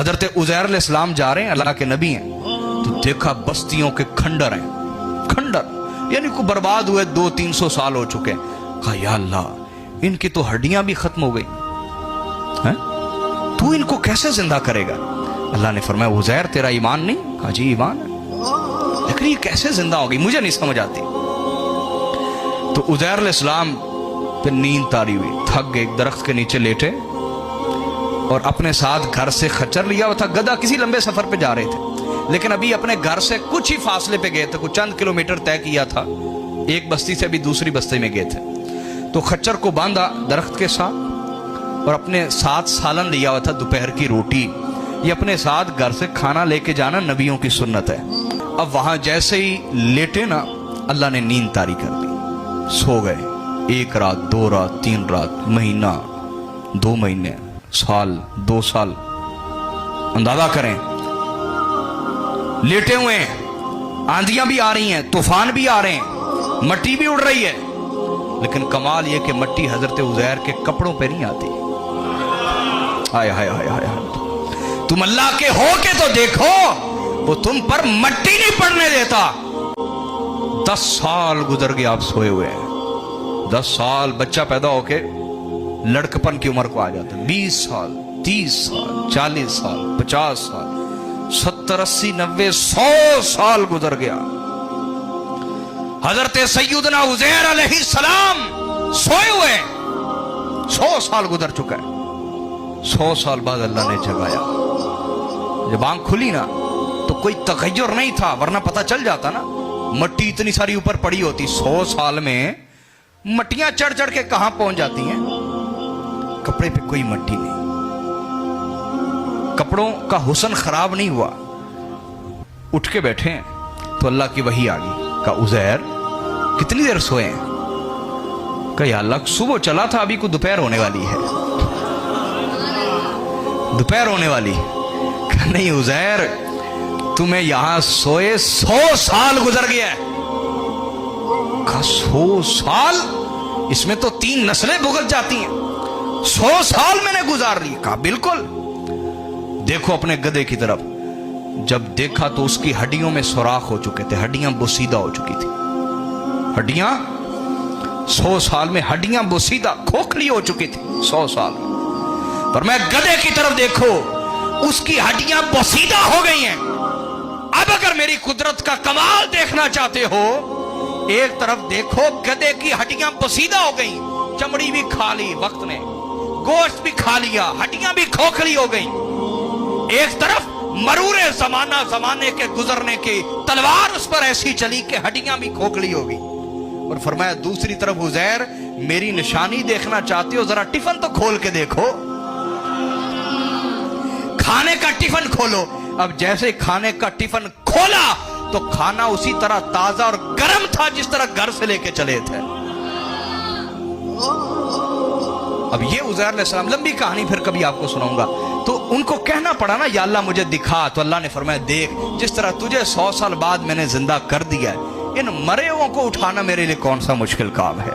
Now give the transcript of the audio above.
हजरत उज़ैर अलैहिस्सलाम जा रहे हैं, अल्लाह के नबी हैं, तो देखा बस्तियों के खंडर हैं, खंडर यानी को बर्बाद हुए 200-300 साल हो चुके हैं। कहा या अल्लाह, इनकी तो हड्डियां भी खत्म हो गई हैं, तू इनको कैसे जिंदा करेगा? अल्लाह ने फरमाया उज़ैर तेरा ईमान नहीं? कहा जी ईमान है, लेकिन ये कैसे जिंदा होगी मुझे नहीं समझ आती। तो उज़ैर अलैहिस्सलाम पे नींद तारी हुई, थक गए, एक दरख्त के नीचे लेटे और अपने साथ घर से खच्चर लिया हुआ था, गधा, किसी लंबे सफर पे जा रहे थे, लेकिन अभी अपने घर से कुछ ही फासले पे गए थे, कुछ चंद किलोमीटर तय किया था, एक बस्ती से अभी दूसरी बस्ती में गए थे। तो खच्चर को बांधा दरख्त के साथ और अपने साथ सालन लिया हुआ था, दोपहर की रोटी। ये अपने साथ घर से खाना लेके जाना नबियों की सुन्नत है। अब वहां जैसे ही लेटे ना, अल्लाह ने नींद तारी कर दी, सो गए। 1 रात, 2 रात, 3 रात, महीना, 2 महीने, साल, 2 साल, अंदाजा करें। लेटे हुए हैं, आंधियां भी आ रही हैं, तूफान भी आ रहे हैं, मट्टी भी उड़ रही है, लेकिन कमाल यह कि मट्टी हजरत उज़ैर के कपड़ों पे नहीं आती। हाय हाय हाय हाय, तुम अल्लाह के हो के तो देखो, वो तुम पर मट्टी नहीं पड़ने देता। 10 साल गुजर गए, आप सोए हुए हैं। 10 साल, बच्चा पैदा होके लड़कपन की उम्र को आ जाता है। 20 साल, 30 साल, 40 साल, 50 साल, 70, 80, 90, 100 साल गुजर गया। हजरत सैयदना उज़ैर अलैहिस्सलाम सोए हुए, 100 साल गुजर चुका है। 100 साल बाद अल्लाह ने जगाया। जब आंख खुली ना तो कोई तगय्युर नहीं था, वरना पता चल जाता ना, मट्टी इतनी सारी ऊपर पड़ी होती। 100 साल में मट्टियां चढ़ चढ़ के कहां पहुंच जाती हैं, कपड़े पे कोई मट्टी नहीं। कपड़ों का हुस्न खराब नहीं हुआ। उठ के बैठे हैं तो अल्लाह की वही आ गई। कहा उज़ैर कितनी देर सोए हैं? कहा या अल्लाह, सुबह चला था, अभी को दोपहर होने वाली है, दोपहर होने वाली। कहा नहीं उज़ैर, तुम्हें यहां सोए 100 साल गुजर गया है। कहा 100 साल? इसमें तो 3 नस्लें भुगत जाती हैं। 100 साल मैंने गुजार ली। कहा बिल्कुल। देखो अपने गधे की तरफ। जब देखा तो उसकी हड्डियों में सुराख हो चुके थे, हड्डियां बोसीदा हो चुकी थी। हड्डियां 100 साल में हड्डियां बोसीदा, खोखली हो चुकी थी 100 साल में। पर मैं गधे की तरफ देखो, उसकी हड्डियां बोसीदा हो गई हैं। अब अगर मेरी कुदरत का कमाल देखना चाहते हो, एक तरफ देखो गधे की हड्डियां बोसीदा हो गई, चमड़ी भी खा ली वक्त ने, गोश्त भी खा लिया, हड्डियां भी खोखली हो गई। एक तरफ मरूरे जमाने के गुजरने की तलवार उस पर ऐसी चली कि हड्डियां भी खोखली हो गई। और फरमाया दूसरी तरफ उज़ैर, मेरी निशानी देखना चाहते हो, जरा टिफन तो खोल के देखो, खाने का टिफन खोलो। अब जैसे खाने का टिफन खोला तो खाना उसी तरह ताजा और गर्म था जिस तरह घर से लेके चले थे। अब ये उज़ैर अलैहिस्सलाम, लंबी कहानी फिर कभी आपको सुनाऊंगा। तो उनको कहना पड़ा ना या अल्लाह मुझे दिखा, तो अल्लाह ने फरमाया देख, जिस तरह तुझे 100 साल बाद मैंने जिंदा कर दिया है, इन मरे हुओं को उठाना मेरे लिए कौन सा मुश्किल काम है।